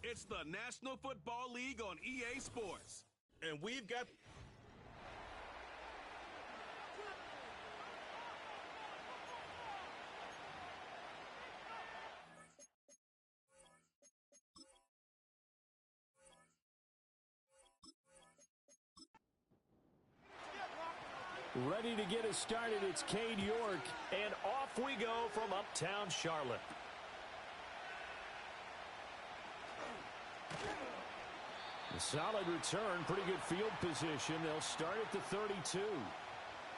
It's the National Football League on EA Sports. And we've got... Ready to get us started, it's Cade York, and off we go from uptown Charlotte. A solid return, pretty good field position. They'll start at the 32.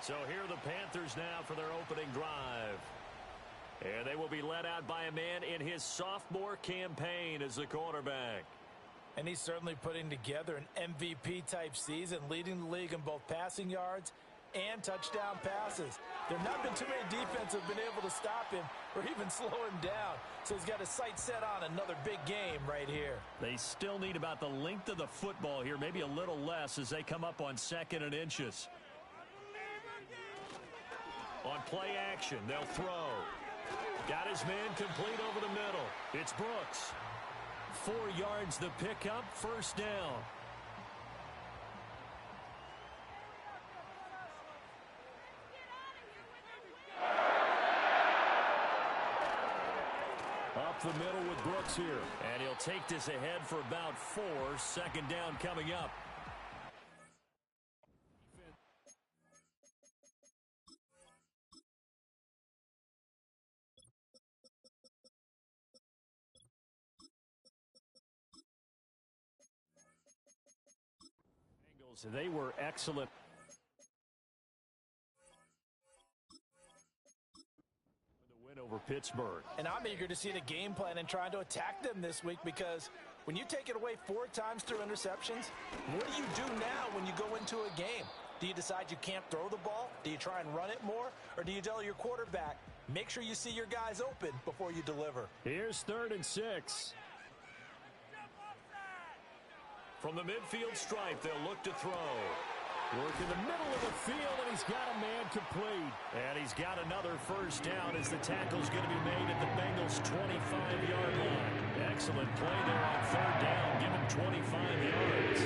So here are the Panthers now for their opening drive. And they will be led out by a man in his sophomore campaign as the quarterback. And he's certainly putting together an MVP-type season, leading the league in both passing yards and touchdown passes. There have not been too many defenses have been able to stop him or even slow him down. So he's got his sights set on another big game right here. They still need about the length of the football here, maybe a little less as they come up on 2nd and inches. On play action, they'll throw. Got his man complete over the middle. It's Brooks. 4 yards the pickup, first down. Up the middle with Brooks here. And he'll take this ahead for about 4. 2nd down coming up. They were excellent. Win over Pittsburgh. And I'm eager to see the game plan and trying to attack them this week, because when you take it away 4 times through interceptions, what do you do now when you go into a game? Do you decide you can't throw the ball? Do you try and run it more? Or do you tell your quarterback, make sure you see your guys open before you deliver? Here's 3rd and 6. From the midfield stripe, they'll look to throw. Work in the middle of the field, and he's got a man complete. And he's got another first down as the tackle's going to be made at the Bengals' 25-yard line. Excellent play there on 3rd down. Give him 25 yards.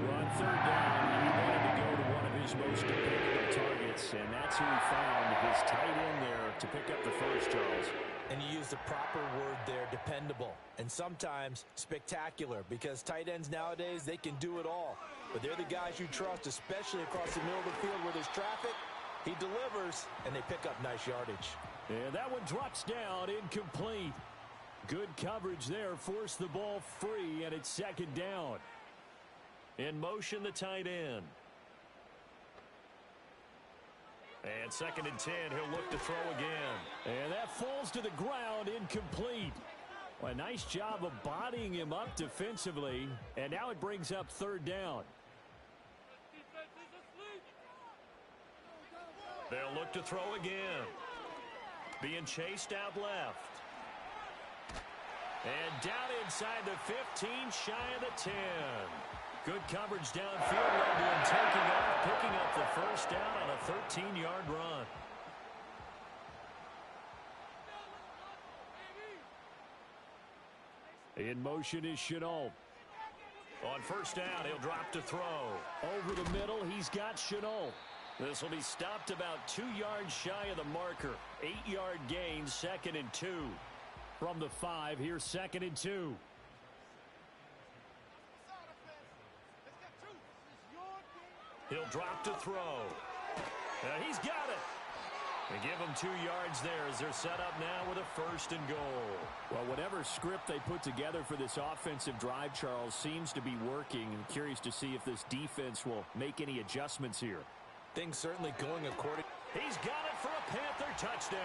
Well, on 3rd down, he wanted to go to one of his most dependable targets, and that's who he found, his tight end there, to pick up the first, Charles. And you use the proper word there, dependable, and sometimes spectacular, because tight ends nowadays, they can do it all. But they're the guys you trust, especially across the middle of the field where there's traffic. He delivers, and they pick up nice yardage. And that one drops down, incomplete. Good coverage there, forced the ball free, and it's 2nd down. In motion, the tight end. And 2nd and 10, he'll look to throw again. And that falls to the ground, incomplete. Well, a nice job of bodying him up defensively. And now it brings up 3rd down. They'll look to throw again. Being chased out left. And down inside the 15, shy of the 10. Good coverage downfield, led to him taking off, picking up the first down on a 13-yard run. In motion is Chenault. On 1st down, he'll drop to throw. Over the middle, he's got Chenault. This will be stopped about 2 yards shy of the marker. 8-yard gain, 2nd and 2. From the 5, here's 2nd and 2. He'll drop to throw. He's got it. They give him 2 yards there as they're set up now with a 1st and goal. Well, whatever script they put together for this offensive drive, Charles, seems to be working. I'm curious to see if this defense will make any adjustments here. Things certainly going according. He's got it for a Panther touchdown.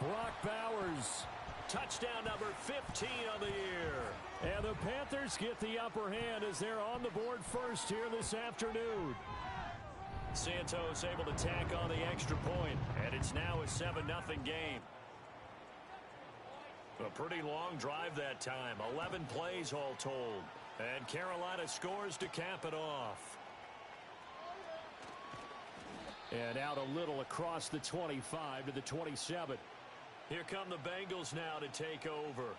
Brock Bowers, touchdown number 15 on the year. And the Panthers get the upper hand as they're on the board first here this afternoon. Santos able to tack on the extra point, and it's now a 7-0 game. A pretty long drive that time, 11 plays all told. And Carolina scores to cap it off. And out a little across the 25 to the 27. Here come the Bengals now to take over.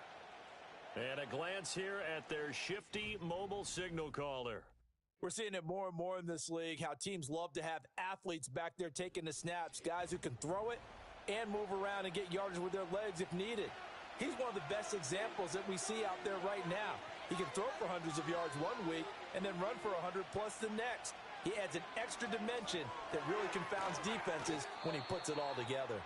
And a glance here at their shifty mobile signal caller. We're seeing it more and more in this league, how teams love to have athletes back there taking the snaps, guys who can throw it and move around and get yardage with their legs if needed. He's one of the best examples that we see out there right now. He can throw for hundreds of yards one week and then run for 100+ the next. He adds an extra dimension that really confounds defenses when he puts it all together.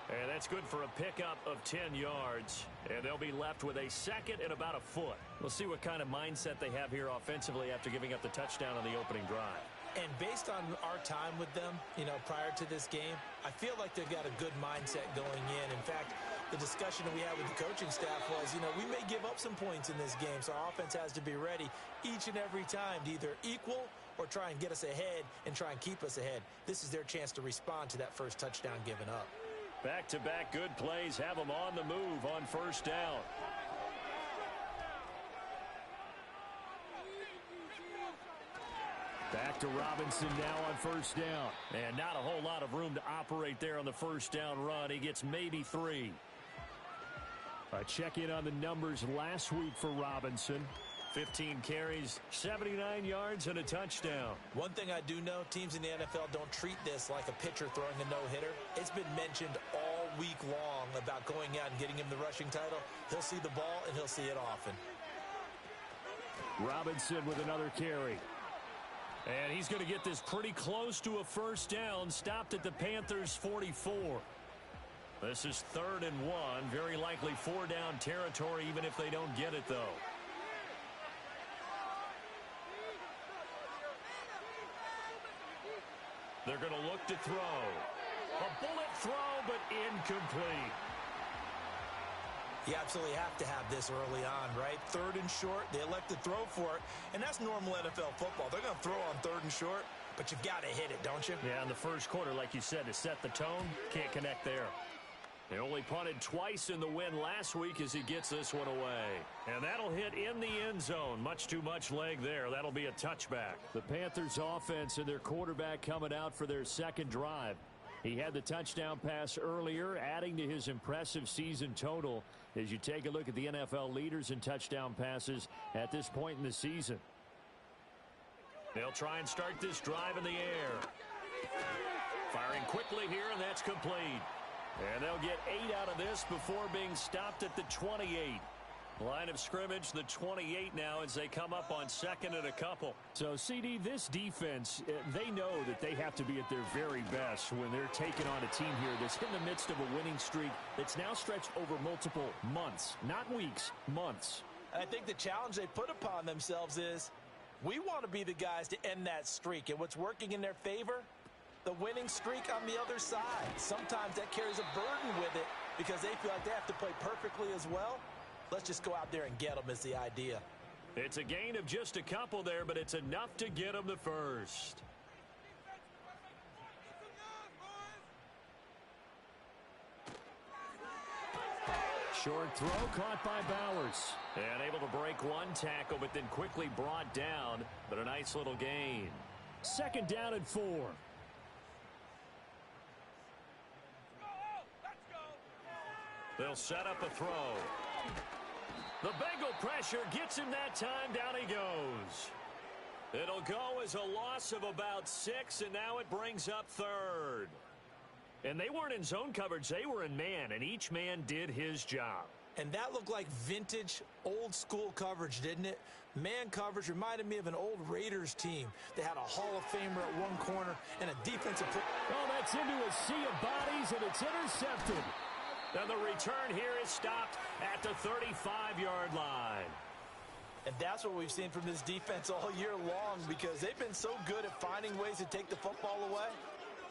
And that's good for a pickup of 10 yards. And they'll be left with a second and about a foot. We'll see what kind of mindset they have here offensively after giving up the touchdown on the opening drive. And based on our time with them, prior to this game, I feel like they've got a good mindset going in. In fact, the discussion that we had with the coaching staff was, we may give up some points in this game, so our offense has to be ready each and every time to either equal or try and get us ahead and try and keep us ahead. This is their chance to respond to that first touchdown given up. Back-to-back good plays have them on the move on first down. Back to Robinson now on first down. And not a whole lot of room to operate there on the first down run. He gets maybe 3. A check-in on the numbers last week for Robinson. 15 carries, 79 yards, and a touchdown. One thing I do know, teams in the NFL don't treat this like a pitcher throwing a no-hitter. It's been mentioned all week long about going out and getting him the rushing title. He'll see the ball, and he'll see it often. Robinson with another carry. And he's going to get this pretty close to a first down, stopped at the Panthers' 44. This is 3rd and 1, very likely 4-down territory, even if they don't get it, though. They're going to look to throw. A bullet throw, but incomplete. You absolutely have to have this early on, right? 3rd and short, they elect to throw for it, and that's normal NFL football. They're going to throw on 3rd and short, but you've got to hit it, don't you? Yeah, in the first quarter, like you said, to set the tone, can't connect there. They only punted twice in the win last week as he gets this one away. And that'll hit in the end zone. Much too much leg there. That'll be a touchback. The Panthers offense and their quarterback coming out for their second drive. He had the touchdown pass earlier, adding to his impressive season total as you take a look at the NFL leaders in touchdown passes at this point in the season. They'll try and start this drive in the air. Firing quickly here, and that's complete. And they'll get 8 out of this before being stopped at the 28. Line of scrimmage, the 28 now as they come up on 2nd and a couple. So, CD, this defense, they know that they have to be at their very best when they're taking on a team here that's in the midst of a winning streak that's now stretched over multiple months, not weeks, months. And I think the challenge they put upon themselves is we want to be the guys to end that streak. And what's working in their favor? The winning streak on the other side. Sometimes that carries a burden with it because they feel like they have to play perfectly as well. Let's just go out there and get them is the idea. It's a gain of just a couple there, but it's enough to get them the first. Short throw caught by Bowers. And able to break one tackle, but then quickly brought down. But a nice little gain. 2nd down and 4. They'll set up a throw. The Bengal pressure gets him that time. Down he goes. It'll go as a loss of about 6, and now it brings up 3rd. And they weren't in zone coverage. They were in man, and each man did his job. And that looked like vintage, old-school coverage, didn't it? Man coverage reminded me of an old Raiders team. They had a Hall of Famer at one corner and a defensive... Oh, that's into a sea of bodies, and it's intercepted. And the return here is stopped at the 35-yard line. And that's what we've seen from this defense all year long because they've been so good at finding ways to take the football away.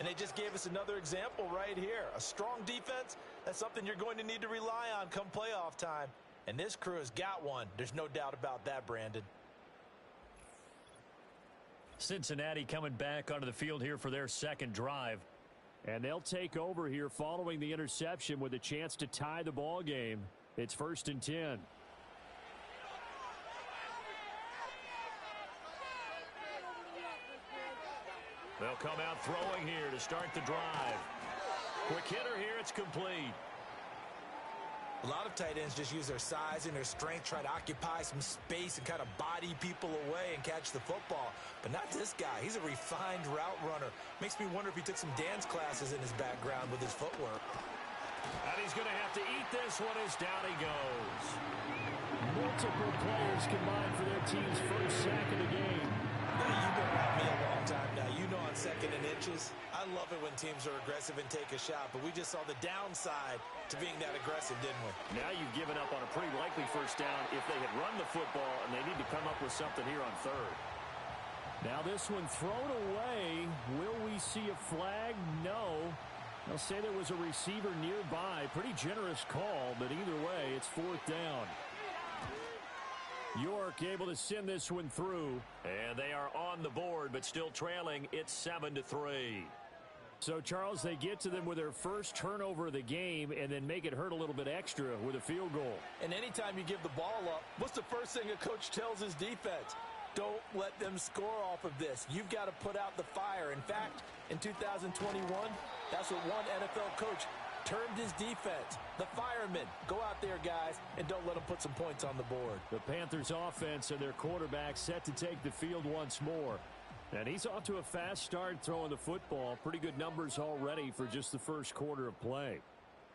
And they just gave us another example right here. A strong defense, that's something you're going to need to rely on come playoff time. And this crew has got one. There's no doubt about that, Brandon. Cincinnati coming back onto the field here for their second drive. And they'll take over here following the interception with a chance to tie the ball game. It's 1st and 10. They'll come out throwing here to start the drive. Quick hitter here, it's complete. A lot of tight ends just use their size and their strength, try to occupy some space and kind of body people away and catch the football. But not this guy. He's a refined route runner. Makes me wonder if he took some dance classes in his background with his footwork. And he's going to have to eat this one as down he goes. Multiple players combined for their team's first sack of the game. Now, you've been around me a long time now. You know on 2nd and inches, I love it when teams are aggressive and take a shot, but we just saw the downside to being that aggressive, didn't we? Now you've given up on a pretty likely first down if they had run the football, and they need to come up with something here on 3rd. Now this one thrown away. Will we see a flag? No. They'll say there was a receiver nearby. Pretty generous call, but either way, it's 4th down. York able to send this one through. And they are on the board, but still trailing. It's 7-3. So, Charles, they get to them with their first turnover of the game and then make it hurt a little bit extra with a field goal. And anytime you give the ball up, what's the first thing a coach tells his defense? Don't let them score off of this. You've got to put out the fire. In fact, in 2021, that's what one NFL coach termed his defense. The firemen. Go out there, guys, and don't let them put some points on the board. The Panthers offense and their quarterback set to take the field once more. And he's off to a fast start throwing the football. Pretty good numbers already for just the first quarter of play.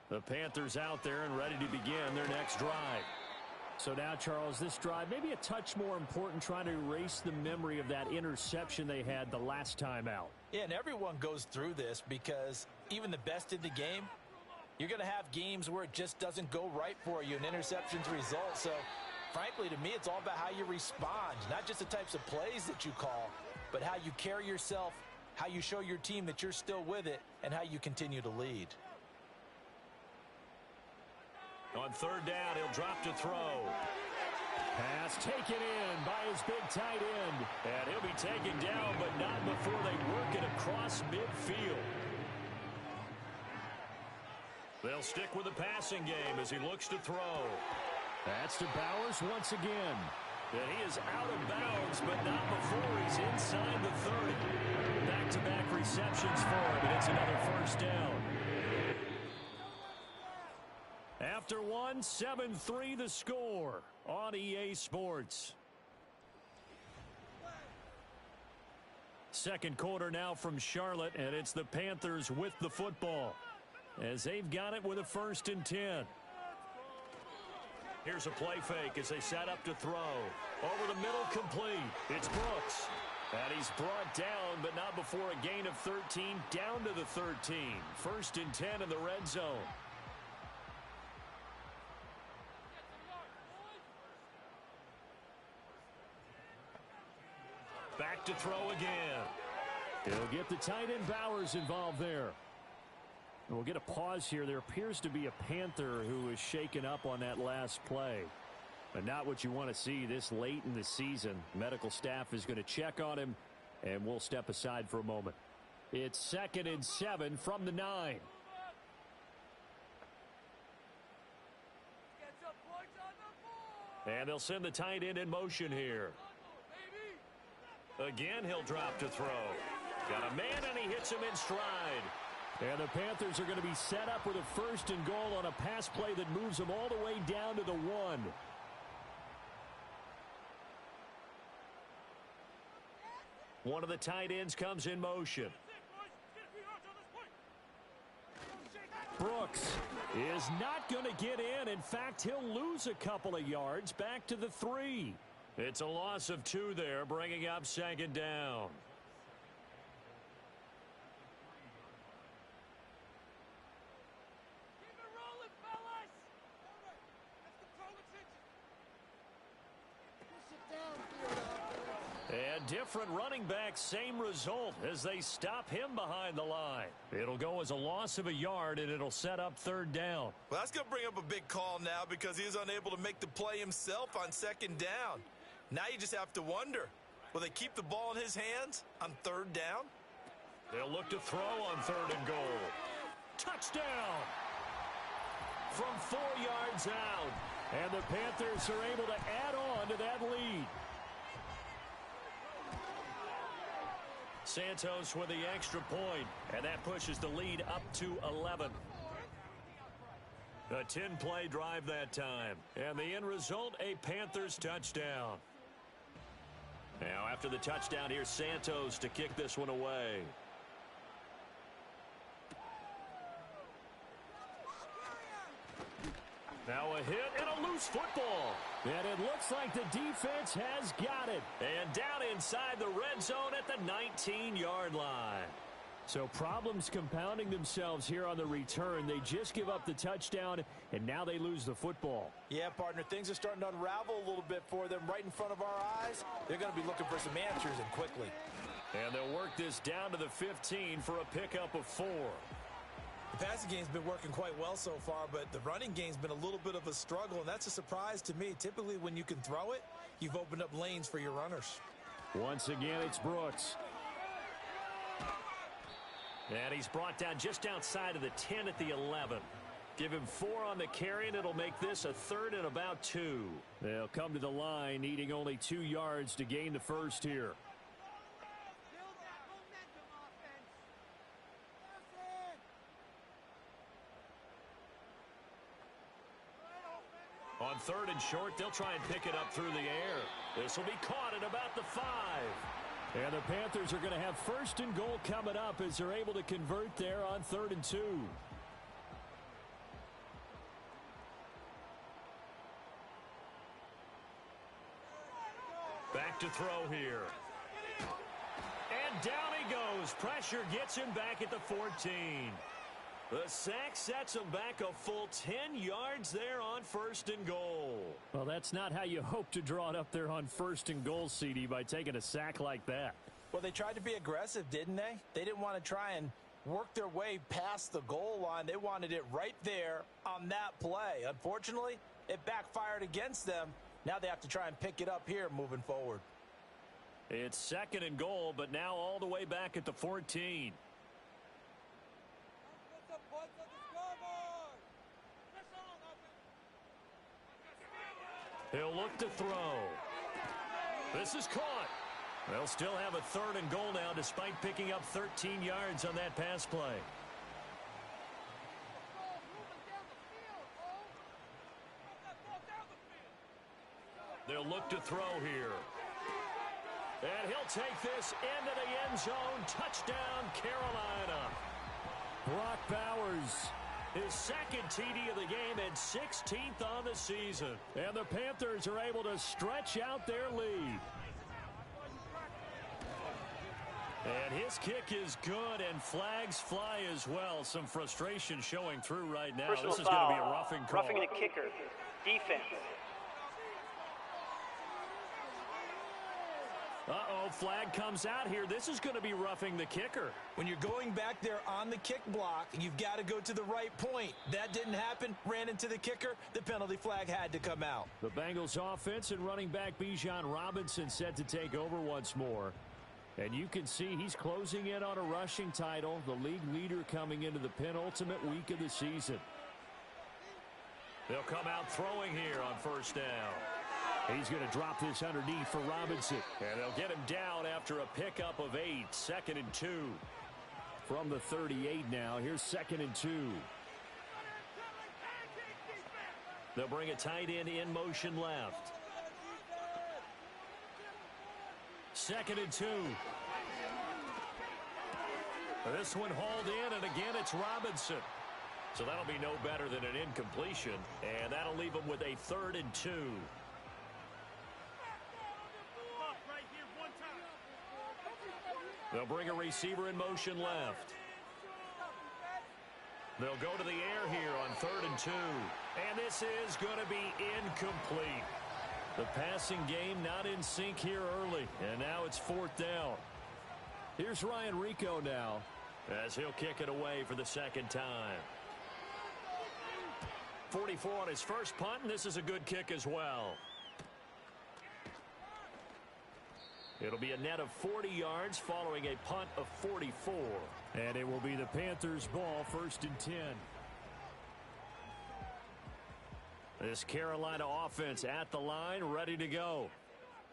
The Panthers out there and ready to begin their next drive. So now, Charles, this drive maybe a touch more important, trying to erase the memory of that interception they had the last time out. Yeah, and everyone goes through this because even the best in the game, you're going to have games where it just doesn't go right for you, and interceptions result. So, frankly, to me, it's all about how you respond, not just the types of plays that you call, but how you carry yourself, how you show your team that you're still with it, and how you continue to lead. On 3rd down, he'll drop to throw. Pass taken in by his big tight end. And he'll be taken down, but not before they work it across midfield. They'll stick with the passing game as he looks to throw. That's to Bowers once again. And he is out of bounds, but not before he's inside the 30. Back-to-back receptions for him, and it's another first down. After one, 7-3 the score on EA Sports. Second quarter now from Charlotte, and it's the Panthers with the football as they've got it with a 1st and 10. Here's a play fake as they set up to throw. Over the middle, complete. It's Brooks. And he's brought down, but not before a gain of 13, down to the 13. 1st and 10 in the red zone. Back to throw again. He'll get the tight end Bowers involved there. We'll get a pause here. There appears to be a Panther who is shaken up on that last play. But not what you want to see this late in the season. Medical staff is going to check on him, and we'll step aside for a moment. It's 2nd and 7 from the 9. And they'll send the tight end in motion here. Again, he'll drop to throw. Got a man, and he hits him in stride. And the Panthers are going to be set up with a 1st and goal on a pass play that moves them all the way down to the 1. One of the tight ends comes in motion. Brooks is not going to get in. In fact, he'll lose a couple of yards back to the 3. It's a loss of 2 there, bringing up 2nd down. And different running back, same result as they stop him behind the line. It'll go as a loss of a yard, and it'll set up 3rd down. Well, that's going to bring up a big call now because he's unable to make the play himself on 2nd down. Now you just have to wonder, will they keep the ball in his hands on 3rd down? They'll look to throw on 3rd and goal. Touchdown! From 4 yards out. And the Panthers are able to add on to that lead. Santos with the extra point, and that pushes the lead up to 11. A 10-play drive that time. And the end result, a Panthers touchdown. Now after the touchdown, here's Santos to kick this one away. Now a hit and a loose football. And it looks like the defense has got it. And down inside the red zone at the 19-yard line. So problems compounding themselves here on the return. They just give up the touchdown, and now they lose the football. Yeah, partner, things are starting to unravel a little bit for them right in front of our eyes. They're going to be looking for some answers, and quickly. And they'll work this down to the 15 for a pickup of 4. The passing game's been working quite well so far, but the running game's been a little bit of a struggle, and that's a surprise to me. Typically, when you can throw it, you've opened up lanes for your runners. Once again, it's Brooks. And he's brought down just outside of the 10 at the 11. Give him 4 on the carry, and it'll make this a 3rd and about 2. They'll come to the line, needing only 2 yards to gain the first here. On 3rd and short, they'll try and pick it up through the air. This will be caught at about the 5. And the Panthers are going to have 1st and goal coming up as they're able to convert there on 3rd and 2. Back to throw here. And down he goes. Pressure gets him back at the 14. The sack sets him back a full 10 yards there on 1st and goal. Well, that's not how you hope to draw it up there on 1st and goal, CD, by taking a sack like that. Well, they tried to be aggressive, didn't they? They didn't want to try and work their way past the goal line. They wanted it right there on that play. Unfortunately, it backfired against them. Now they have to try and pick it up here moving forward. It's 2nd and goal, but now all the way back at the 14. He'll look to throw. This is caught. They'll still have a 3rd and goal now despite picking up 13 yards on that pass play. They'll look to throw here. And he'll take this into the end zone. Touchdown, Carolina. Brock Bowers. His 2nd TD of the game and 16th on the season. And the Panthers are able to stretch out their lead. And his kick is good, and flags fly as well. Some frustration showing through right now. Personal this is going to be a foul. roughing call. Roughing the kicker. Defense. Uh-oh, flag comes out here. This is going to be roughing the kicker. When you're going back there on the kick block, you've got to go to the right point. That didn't happen. Ran into the kicker. The penalty flag had to come out. The Bengals offense and running back Bijan Robinson set to take over once more. And you can see he's closing in on a rushing title, the league leader coming into the penultimate week of the season. They'll come out throwing here on 1st down. He's going to drop this underneath for Robinson. And they'll get him down after a pickup of 8. 2nd and 2. From the 38 now, here's 2nd and 2. They'll bring a tight end in motion left. 2nd and 2. This one hauled in, and again it's Robinson. So that'll be no better than an incompletion, and that'll leave them with a 3rd and 2. They'll bring a receiver in motion left. They'll go to the air here on 3rd and 2. And this is going to be incomplete. The passing game not in sync here early. And now it's 4th down. Here's Ryan Rico now, as he'll kick it away for the 2nd time. 44 on his first punt, and this is a good kick as well. It'll be a net of 40 yards following a punt of 44. And it will be the Panthers' ball, 1st and 10. This Carolina offense at the line, ready to go.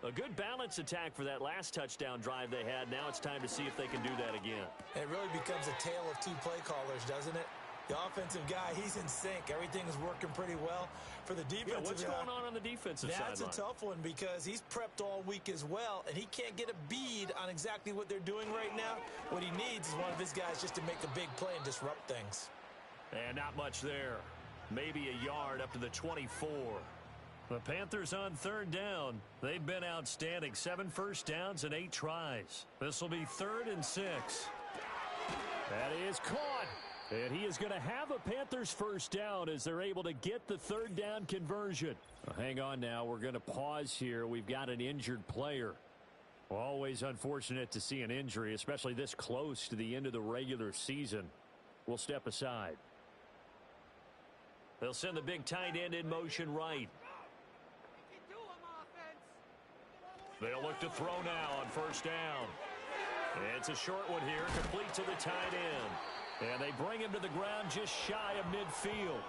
A good balance attack for that last touchdown drive they had. Now it's time to see if they can do that again. It really becomes a tale of 2 play callers, doesn't it? The offensive guy, he's in sync. Everything is working pretty well. For the defensive what's going on the defensive side? That's a tough one because he's prepped all week as well, and he can't get a bead on exactly what they're doing right now. What he needs is one of his guys just to make a big play and disrupt things. And not much there. Maybe a yard up to the 24. The Panthers on third down. They've been outstanding. 7 first downs and 8 tries. This will be 3rd and 6. That is caught. And he is going to have a Panthers first down as they're able to get the 3rd down conversion. Hang on now. We're going to pause here. We've got an injured player. Always unfortunate to see an injury, especially this close to the end of the regular season. We'll step aside. They'll send the big tight end in motion right. They'll look to throw now on first down. It's a short one here, complete to the tight end. And they bring him to the ground just shy of midfield.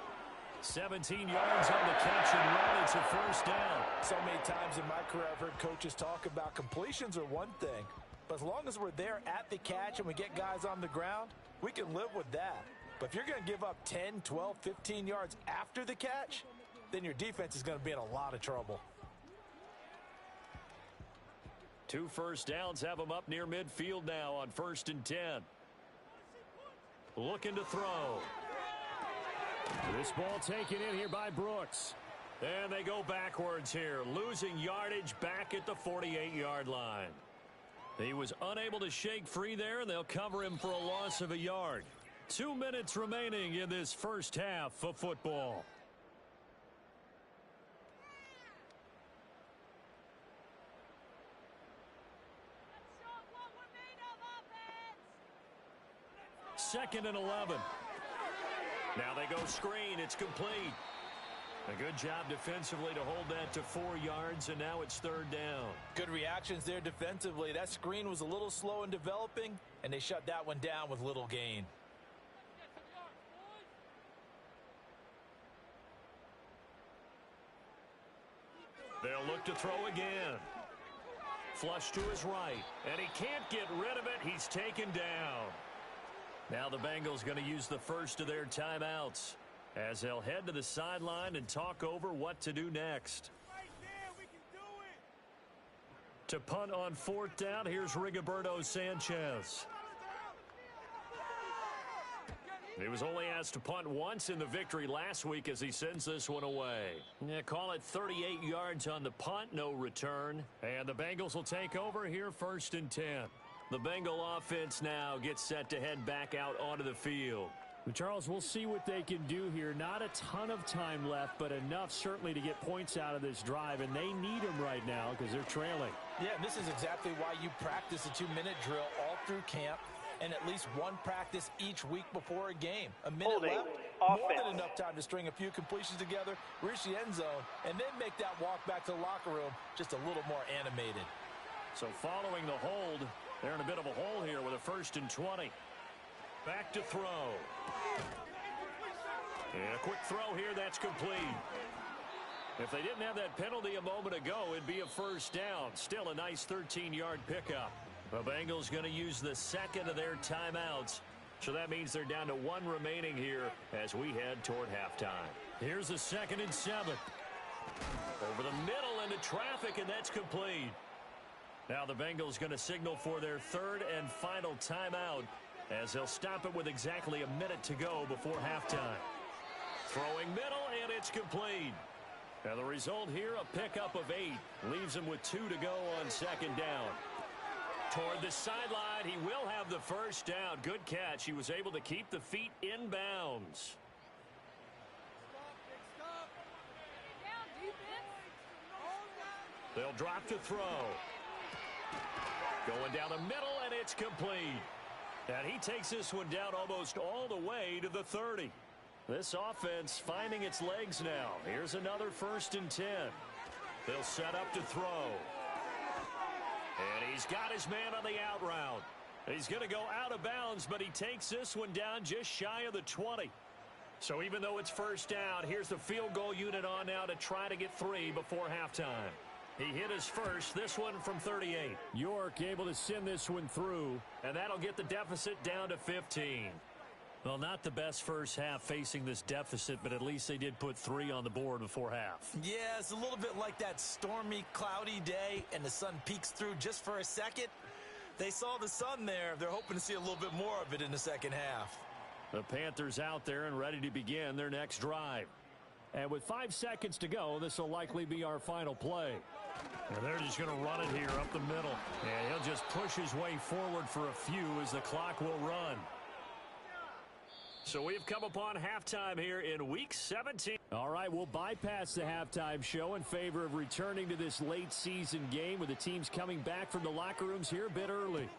17 yards on the catch and run. It's a first down. So many times in my career I've heard coaches talk about completions are one thing. But as long as we're there at the catch and we get guys on the ground, we can live with that. But if you're going to give up 10, 12, 15 yards after the catch, then your defense is going to be in a lot of trouble. 2 first downs have them up near midfield now on 1st and 10. Looking to throw. This ball taken in here by Brooks. And they go backwards here, losing yardage back at the 48-yard line. He was unable to shake free there, and they'll cover him for a loss of a yard. 2 minutes remaining in this first half of football. Second and 11. Now they go screen. It's complete. A good job defensively to hold that to 4 yards, and now it's 3rd down. Good reactions there defensively. That screen was a little slow in developing, and they shut that one down with little gain. They'll look to throw again. Flush to his right, and he can't get rid of it. He's taken down. Now the Bengals going to use the first of their timeouts as they'll head to the sideline and talk over what to do next. Right there, we can do it. To punt on 4th down, here's Rigoberto Sanchez. He was only asked to punt once in the victory last week as he sends this one away. Yeah, call it 38 yards on the punt, no return. And the Bengals will take over here 1st and 10. The Bengal offense now gets set to head back out onto the field. Charles, we'll see what they can do here. Not a ton of time left, but enough certainly to get points out of this drive, and they need them right now because they're trailing. Yeah, and this is exactly why you practice a 2-minute drill all through camp and at least one practice each week before a game. A minute left, more than enough time to string a few completions together, reach the end zone, and then make that walk back to the locker room just a little more animated. So following the hold, they're in a bit of a hole here with a 1st and 20. Back to throw. And a quick throw here, that's complete. If they didn't have that penalty a moment ago, it'd be a first down. Still a nice 13-yard pickup. The Bengals going to use the second of their timeouts. So that means they're down to 1 remaining here as we head toward halftime. Here's a 2nd and 7. Over the middle into traffic, and that's complete. Now the Bengals going to signal for their 3rd and final timeout as they'll stop it with exactly a minute to go before halftime. Throwing middle, and it's complete. And the result here, a pickup of 8. Leaves them with 2 to go on 2nd down. Toward the sideline, he will have the first down. Good catch. He was able to keep the feet in bounds. They'll drop to throw. Going down the middle, and it's complete. And he takes this one down almost all the way to the 30. This offense finding its legs now. Here's another 1st and 10. They'll set up to throw. And he's got his man on the out route. He's going to go out of bounds, but he takes this one down just shy of the 20. So even though it's first down, here's the field goal unit on now to try to get 3 before halftime. He hit his first, this one from 38. York able to send this one through, and that'll get the deficit down to 15. Well, not the best first half facing this deficit, but at least they did put 3 on the board before half. Yeah, it's a little bit like that stormy, cloudy day, and the sun peeks through just for a second. They saw the sun there. They're hoping to see a little bit more of it in the second half. The Panthers out there and ready to begin their next drive. And with 5 seconds to go, this will likely be our final play. And they're just going to run it here up the middle. And he'll just push his way forward for a few as the clock will run. So we've come upon halftime here in Week 17. All right, we'll bypass the halftime show in favor of returning to this late season game with the teams coming back from the locker rooms here a bit early.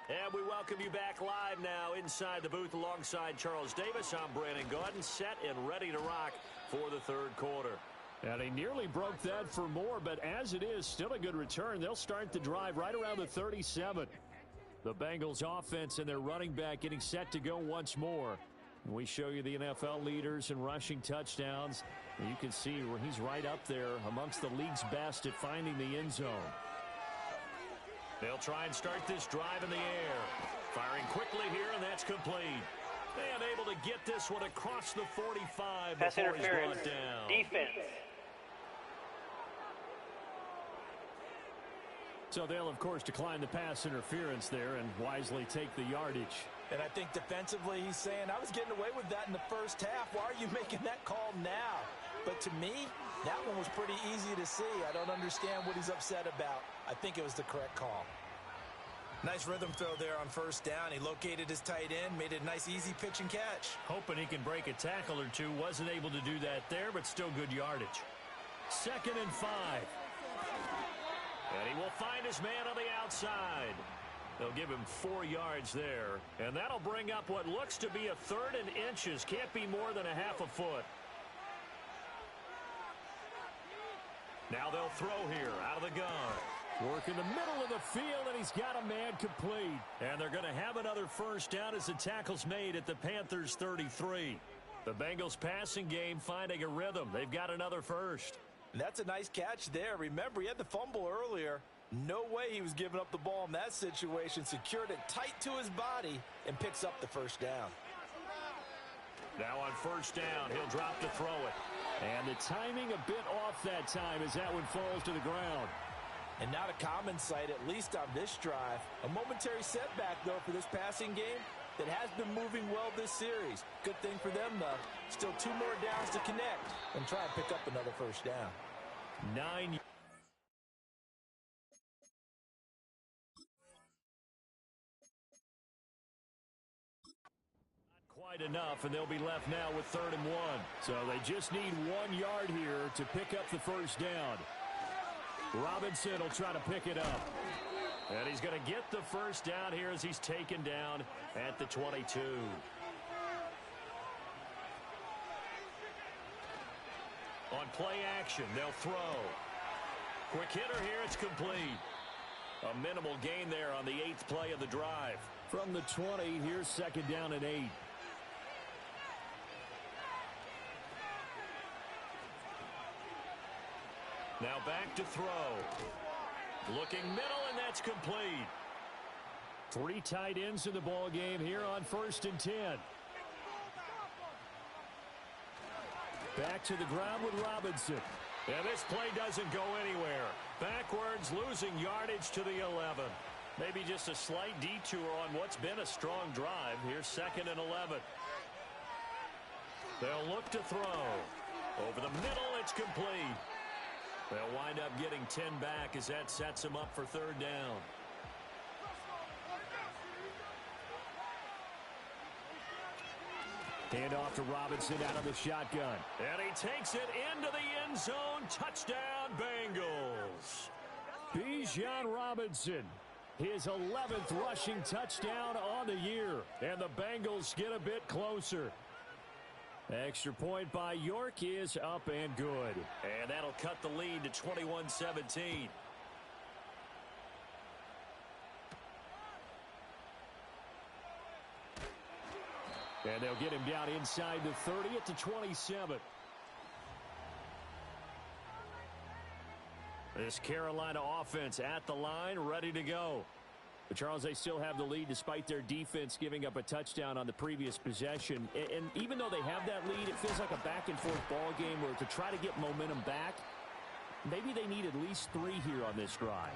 And we welcome you back live now inside the booth alongside Charles Davis. I'm Brandon Gaudin, set and ready to rock for the third quarter. And he nearly broke that for more, but as it is, still a good return. They'll start the drive right around the 37. The Bengals offense and their running back getting set to go once more. We show you the NFL leaders in rushing touchdowns. You can see where he's right up there amongst the league's best at finding the end zone. They'll try and start this drive in the air. Firing quickly here, and that's complete. And able to get this one across the 45 Pass before he's interference. brought down. Defense. So they'll, of course, decline the pass interference there and wisely take the yardage. And I think defensively he's saying, I was getting away with that in the first half. Why are you making that call now? But to me, that one was pretty easy to see. I don't understand what he's upset about. I think it was the correct call. Nice rhythm throw there on first down. He located his tight end, made it a nice easy pitch and catch. Hoping he can break a tackle or two. Wasn't able to do that there, but still good yardage. 2nd and 5. And he will find his man on the outside. They'll give him 4 yards there. And that'll bring up what looks to be a 3rd and inches. Can't be more than a half a foot. Now they'll throw here out of the gun. Work in the middle of the field, and he's got a man complete. And they're going to have another first down as the tackle's made at the Panthers' 33. The Bengals passing game finding a rhythm. They've got another first. And that's a nice catch there. Remember, he had the fumble earlier. No way he was giving up the ball in that situation. Secured it tight to his body and picks up the first down. Now on first down, he'll drop to throw it. And the timing a bit off that time as that one falls to the ground. And not a common sight, at least on this drive. A momentary setback, though, for this passing game that has been moving well this series. Good thing for them, though. Still 2 more downs to connect and try and pick up another first down. 9. Quite enough, and they'll be left now with 3rd and 1. So they just need 1 yard here to pick up the first down. Robinson will try to pick it up. And he's going to get the first down here as he's taken down at the 22. On play action, they'll throw. Quick hitter here, it's complete. A minimal gain there on the 8th play of the drive. From the 20, here's 2nd down and 8. Now back to throw. Looking middle, and that's complete. 3 tight ends in the ball game here on 1st and 10. Back to the ground with Robinson. And this play doesn't go anywhere. Backwards, losing yardage to the 11. Maybe just a slight detour on what's been a strong drive. Here's 2nd and 11. They'll look to throw. Over the middle, it's complete. They'll wind up getting 10 back as that sets them up for 3rd down. Hand off to Robinson out of the shotgun. And he takes it into the end zone. Touchdown, Bengals. Bijan Robinson, his 11th rushing touchdown on the year. And the Bengals get a bit closer. Extra point by York is up and good. And that'll cut the lead to 21-17. And they'll get him down inside the 30 at the 27. This Carolina offense at the line, ready to go. But, Charles, they still have the lead despite their defense giving up a touchdown on the previous possession. And even though they have that lead, it feels like a back-and-forth ball game where to try to get momentum back, maybe they need at least 3 here on this drive.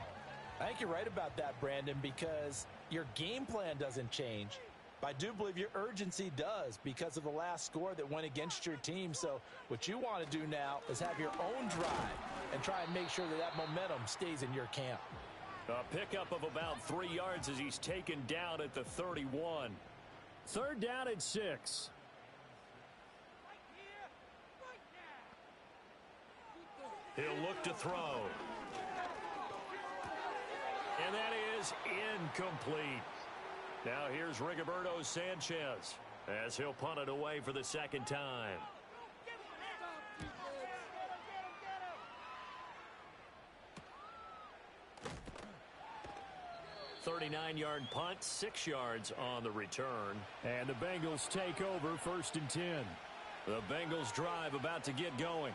I think you're right about that, Brandon, because your game plan doesn't change. I do believe your urgency does because of the last score that went against your team. So what you want to do now is have your own drive and try and make sure that that momentum stays in your camp. A pickup of about 3 yards as he's taken down at the 31. 3rd down and 6. He'll look to throw. And that is incomplete. Now here's Rigoberto Sanchez as he'll punt it away for the 2nd time. 39-yard punt, 6 yards on the return. And the Bengals take over 1st and 10. The Bengals drive about to get going.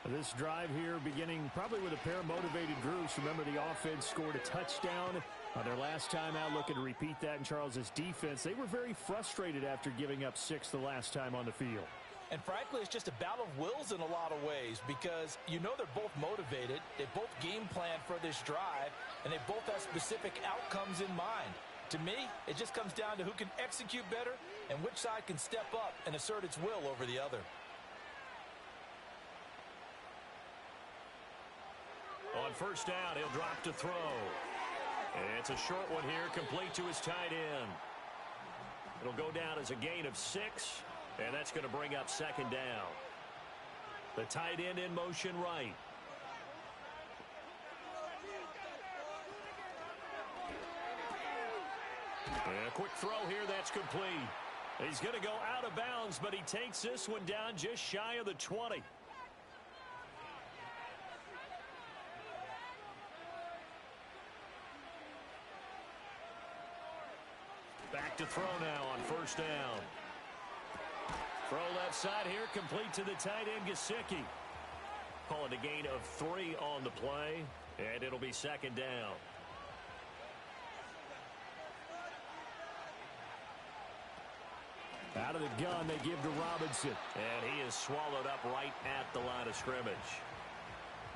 This drive here beginning probably with a pair of motivated groups. Remember, the offense scored a touchdown on their last time out, looking to repeat that in Charles's defense. They were very frustrated after giving up 6 the last time on the field. And frankly, it's just a battle of wills in a lot of ways because you know they're both motivated. They both game plan for this drive, and they both have specific outcomes in mind. To me, it just comes down to who can execute better and which side can step up and assert its will over the other. On 1st down, he'll drop to throw. And it's a short one here, complete to his tight end. It'll go down as a gain of 6, and that's going to bring up 2nd down. The tight end in motion right. And a quick throw here, that's complete. He's going to go out of bounds, but he takes this one down just shy of the 20. Back to throw now on 1st down. Throw left side here, complete to the tight end, Gesicki. Call it a gain of 3 on the play, and it'll be 2nd down. Out of the gun, they give to Robinson. And he is swallowed up right at the line of scrimmage.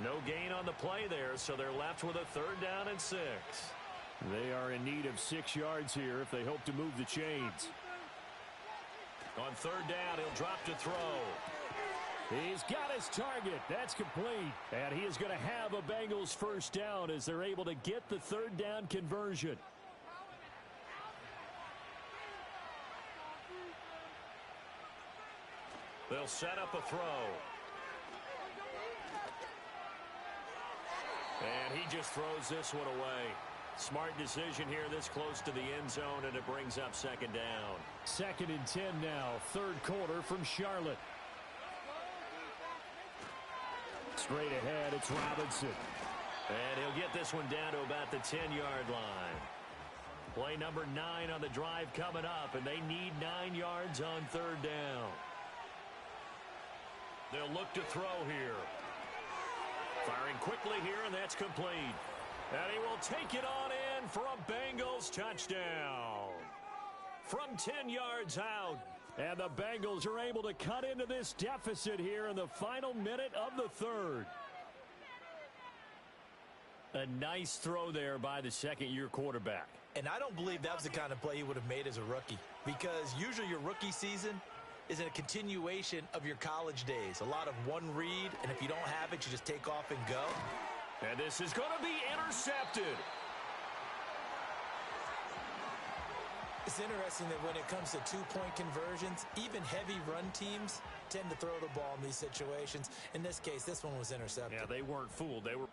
No gain on the play there, so they're left with a 3rd down and 6. They are in need of 6 yards here if they hope to move the chains. On 3rd down, he'll drop to throw. He's got his target. That's complete. And he is going to have a Bengals 1st down as they're able to get the 3rd down conversion. They'll set up a throw. And he just throws this one away. Smart decision here this close to the end zone, and it brings up 2nd down. 2nd and 10 now, 3rd quarter from Charlotte. Straight ahead, it's Robinson. And he'll get this one down to about the 10-yard line. Play number 9 on the drive coming up, and they need 9 yards on 3rd down. They'll look to throw here. Firing quickly here, and that's complete. And he will take it on in for a Bengals touchdown. From 10 yards out. And the Bengals are able to cut into this deficit here in the final minute of the 3rd. A nice throw there by the 2nd-year quarterback. And I don't believe that was the kind of play he would have made as a rookie, because usually your rookie season is a continuation of your college days. A lot of one read, and if you don't have it, you just take off and go. And this is going to be intercepted. It's interesting that when it comes to 2-point conversions, even heavy run teams tend to throw the ball in these situations. In this case, this one was intercepted. Yeah, they weren't fooled. They were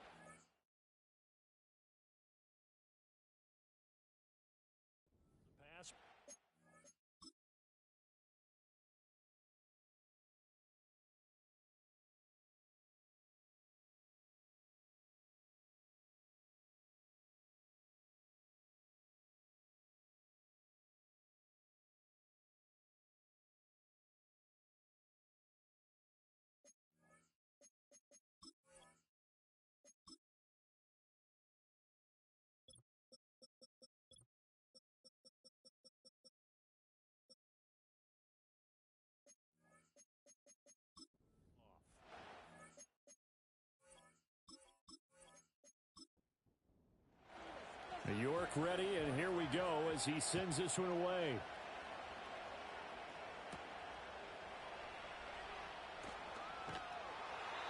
York ready, and here we go as he sends this one away.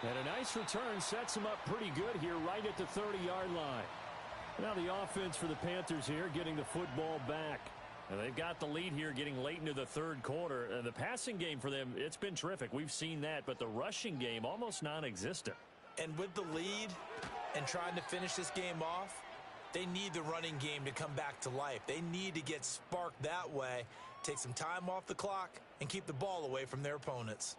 And a nice return sets him up pretty good here right at the 30-yard line. Now the offense for the Panthers here getting the football back. And they've got the lead here getting late into the third quarter. The passing game for them, it's been terrific. We've seen that, but the rushing game almost non-existent. And with the lead and trying to finish this game off, they need the running game to come back to life. They need to get sparked that way, take some time off the clock, and keep the ball away from their opponents.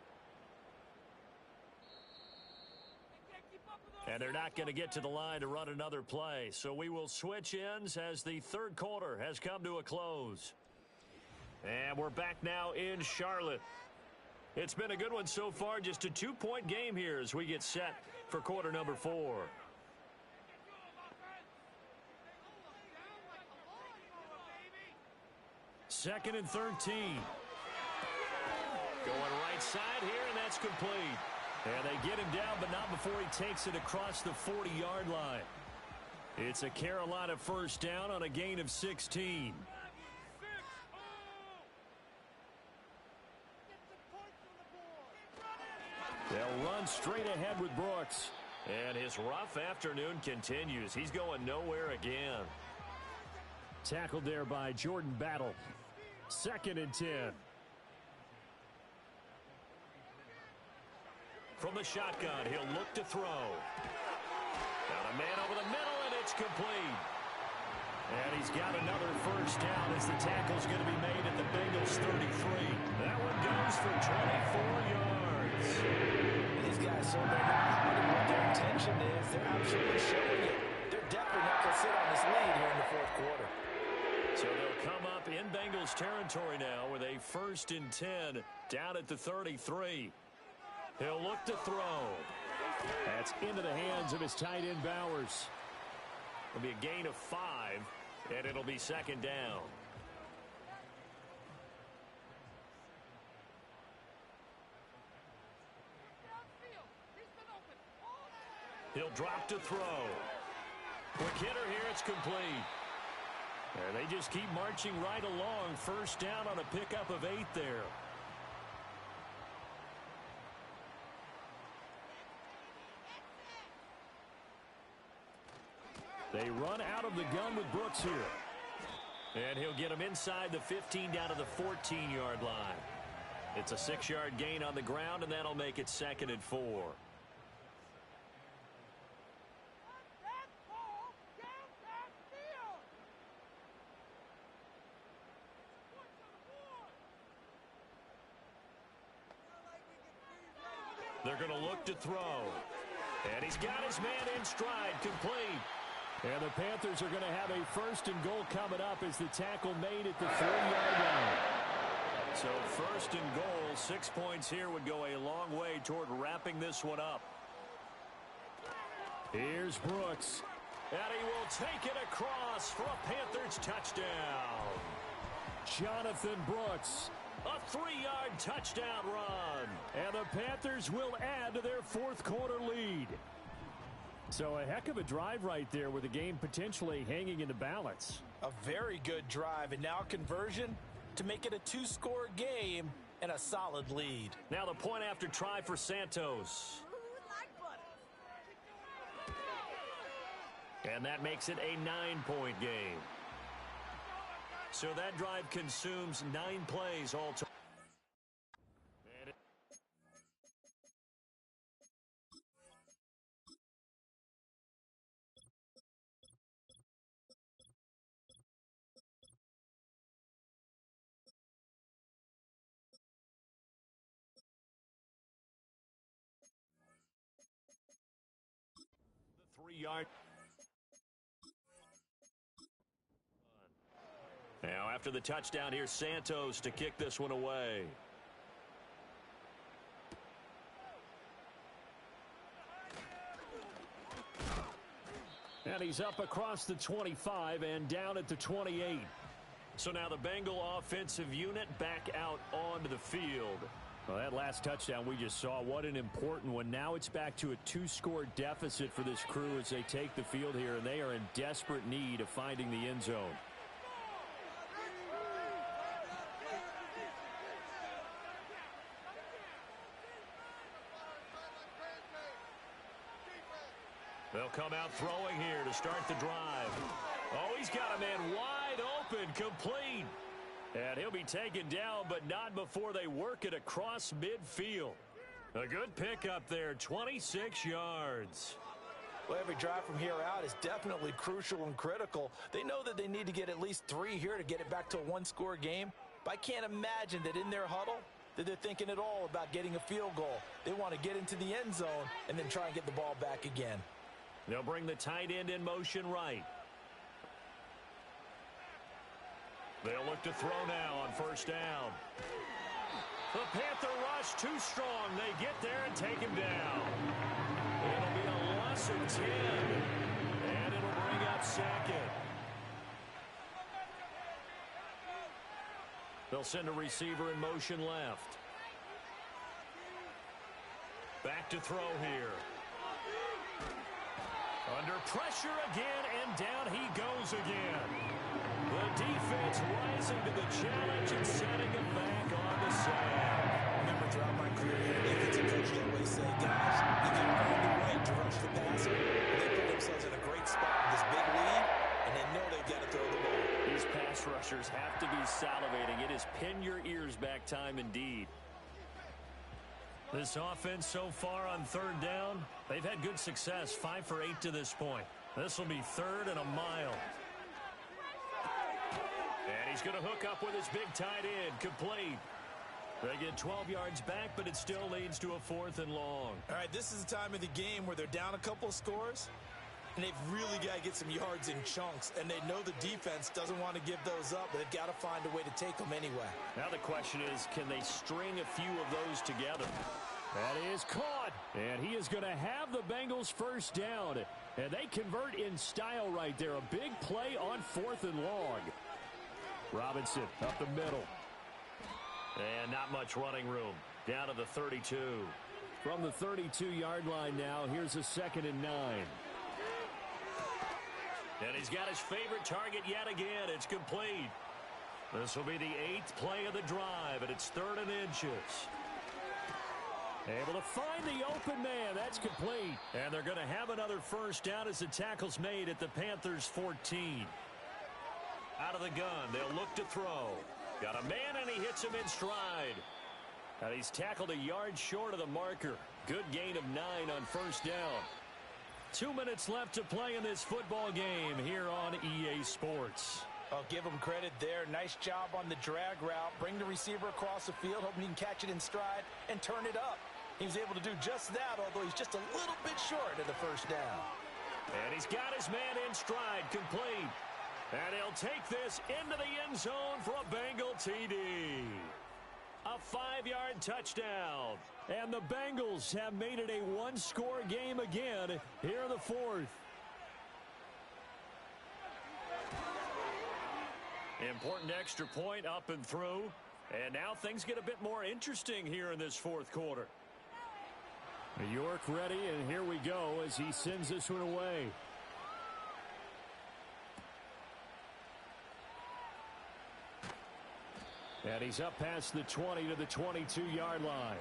And they're not going to get to the line to run another play. So we will switch ends as the third quarter has come to a close. And we're back now in Charlotte. It's been a good one so far. Just a 2-point game here as we get set for quarter number 4. Second and 13. Going right side here, and that's complete. And they get him down, but not before he takes it across the 40-yard line. It's a Carolina first down on a gain of 16. They'll run straight ahead with Brooks. And his rough afternoon continues. He's going nowhere again. Tackled there by Jordan Battle. Second and 10. From the shotgun, he'll look to throw. Got a man over the middle, and it's complete. And he's got another first down as the tackle's going to be made at the Bengals 33. That one goes for 24 yards. These guys so they know what their intention is. They're absolutely showing it. They're definitely not going to sit on this lead here in the fourth quarter. So they'll come up in Bengals territory now with a first and 10 down at the 33. He'll look to throw. That's into the hands of his tight end, Bowers. It'll be a gain of 5, and it'll be second down. He'll drop to throw. Quick hitter here, it's complete. And they just keep marching right along. First down on a pickup of 8 there. They run out of the gun with Brooks here. And he'll get him inside the 15 down to the 14-yard line. It's a 6-yard gain on the ground, and that'll make it second and 4. They're going to look to throw. And he's got his man in stride, complete. And the Panthers are going to have a first and goal coming up as the tackle made at the 3-yard line. So first and goal, 6 points here would go a long way toward wrapping this one up. Here's Brooks. And he will take it across for a Panthers touchdown. Jonathan Brooks, a 3-yard touchdown run. And the Panthers will add to their fourth quarter lead. So a heck of a drive right there with the game potentially hanging in the balance. A very good drive, and now conversion to make it a 2-score game and a solid lead. Now the point after try for Santos. And that makes it a 9-point game. So that drive consumes 9 plays all total. The 3-yard. Now after the touchdown, here's Santos to kick this one away. And he's up across the 25 and down at the 28. So now the Bengal offensive unit back out onto the field. Well, that last touchdown we just saw, what an important one. Now it's back to a 2-score deficit for this crew as they take the field here, and they are in desperate need of finding the end zone. They'll come out throwing here to start the drive. Oh, he's got a man wide open, complete. And he'll be taken down, but not before they work it across midfield. A good pickup there, 26 yards. Well, every drive from here out is definitely crucial and critical. They know that they need to get at least 3 here to get it back to a 1-score game. But I can't imagine that in their huddle that they're thinking at all about getting a field goal. They want to get into the end zone and then try and get the ball back again. They'll bring the tight end in motion right. They'll look to throw now on first down. The Panther rush too strong. They get there and take him down. It'll be a loss of 10. And it'll bring up second. They'll send a receiver in motion left. Back to throw here. Under pressure again, and down he goes again. The defense rising to the challenge and setting him back on the side. Remember, throughout my career, defensive coaches always say, guys, you get all the right to rush the passer. They put themselves in a great spot with this big lead, and they know they've got to throw the ball. These pass rushers have to be salivating. It is pin your ears back time indeed. This offense so far on third down, they've had good success, 5 for 8 to this point. This will be 3rd and a mile. And he's going to hook up with his big tight end, complete. They get 12 yards back, but it still leads to a 4th and long. All right, this is the time of the game where they're down a couple of scores, and they've really got to get some yards in chunks, and they know the defense doesn't want to give those up, but they've got to find a way to take them anyway. Now the question is, can they string a few of those together? That is caught, and he is going to have the Bengals first down, and they convert in style right there. A big play on 4th and long. Robinson up the middle. And not much running room. Down to the 32. From the 32-yard line now, here's a 2nd and 9. And he's got his favorite target yet again. It's complete. This will be the 8th play of the drive, and it's 3rd and inches. Able to find the open man. That's complete. And they're going to have another first down as the tackle's made at the Panthers' 14. Out of the gun, they'll look to throw. Got a man, and he hits him in stride. And he's tackled a yard short of the marker. Good gain of 9 on first down. 2 minutes left to play in this football game here on EA Sports. I'll give him credit there. Nice job on the drag route. Bring the receiver across the field, hoping he can catch it in stride and turn it up. He was able to do just that, although he's just a little bit short of the first down. And he's got his man in stride, complete. And he'll take this into the end zone for a Bengal TD. A 5-yard touchdown. And the Bengals have made it a 1-score game again here in the 4th. Important extra point up and through. And now things get a bit more interesting here in this 4th quarter. York ready, and here we go as he sends this one away. And he's up past the 20 to the 22-yard line.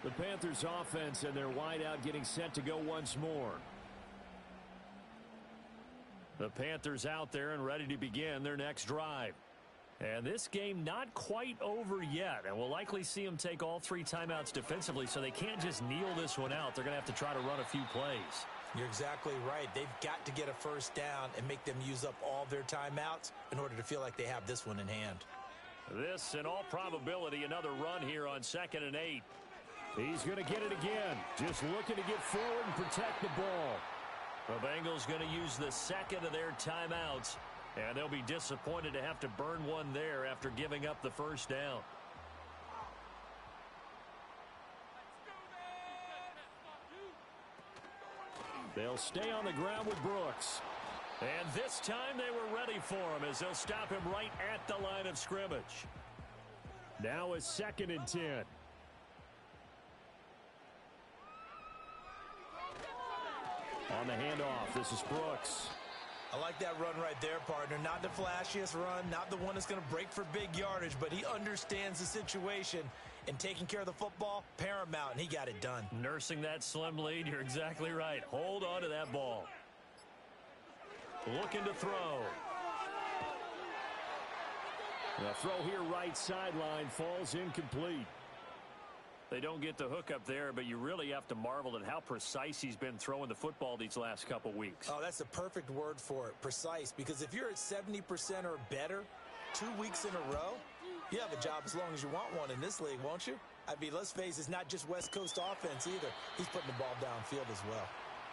The Panthers offense and their wideout getting set to go once more. The Panthers out there and ready to begin their next drive. And this game not quite over yet. And we'll likely see them take all 3 timeouts defensively, so they can't just kneel this one out. They're going to have to try to run a few plays. You're exactly right. They've got to get a first down and make them use up all their timeouts in order to feel like they have this one in hand. This, in all probability, another run here on 2nd and 8. He's going to get it again. Just looking to get forward and protect the ball. The Bengals going to use the 2nd of their timeouts. And they'll be disappointed to have to burn one there after giving up the first down. They'll stay on the ground with Brooks. And this time they were ready for him as they'll stop him right at the line of scrimmage. Now a 2nd and 10. On the handoff, this is Brooks. I like that run right there, partner. Not the flashiest run, not the one that's going to break for big yardage, but he understands the situation, and taking care of the football, paramount, and he got it done. Nursing that slim lead, you're exactly right. Hold on to that ball. Looking to throw. The throw here right sideline falls incomplete. They don't get the hook up there, but you really have to marvel at how precise he's been throwing the football these last couple weeks. Oh, that's the perfect word for it, precise, because if you're at 70% or better 2 weeks in a row, you have a job as long as you want one in this league, won't you? I mean, let's face it, it's not just West Coast offense either. He's putting the ball downfield as well.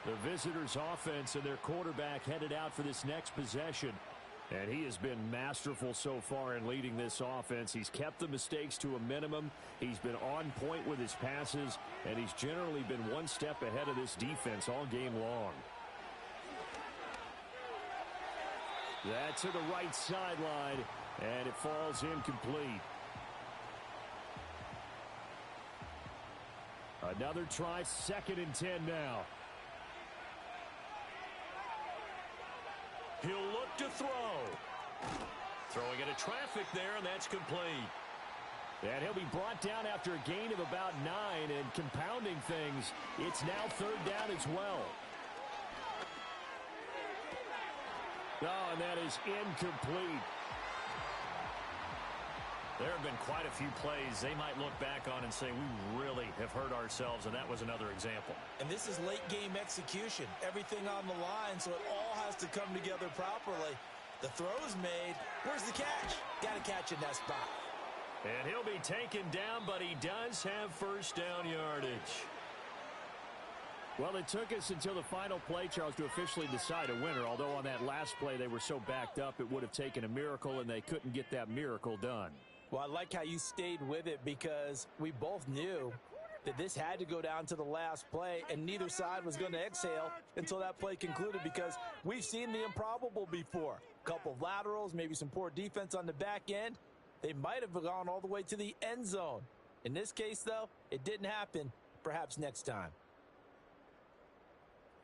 The visitors' offense and their quarterback headed out for this next possession. And he has been masterful so far in leading this offense. He's kept the mistakes to a minimum. He's been on point with his passes, and he's generally been one step ahead of this defense all game long. That's to the right sideline, and it falls incomplete. Another try, 2nd and 10 now. He'll look to throw. Throwing into traffic there, and that's complete. And he'll be brought down after a gain of about 9, and compounding things, it's now 3rd down as well. Oh, and that is incomplete. There have been quite a few plays they might look back on and say, we really have hurt ourselves, and that was another example. And this is late game execution. Everything on the line, so it all has to come together properly. The throw's made. Where's the catch? Got to catch in that spot. And he'll be taken down, but he does have first down yardage. Well, it took us until the final play, Charles, to officially decide a winner, although on that last play they were so backed up it would have taken a miracle, and they couldn't get that miracle done. Well, I like how you stayed with it because we both knew that this had to go down to the last play, and neither side was going to exhale until that play concluded because we've seen the improbable before. A couple of laterals, maybe some poor defense on the back end. They might have gone all the way to the end zone. In this case, though, it didn't happen. Perhaps next time.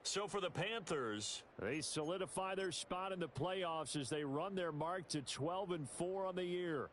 So for the Panthers, they solidify their spot in the playoffs as they run their mark to 12-4 on the year.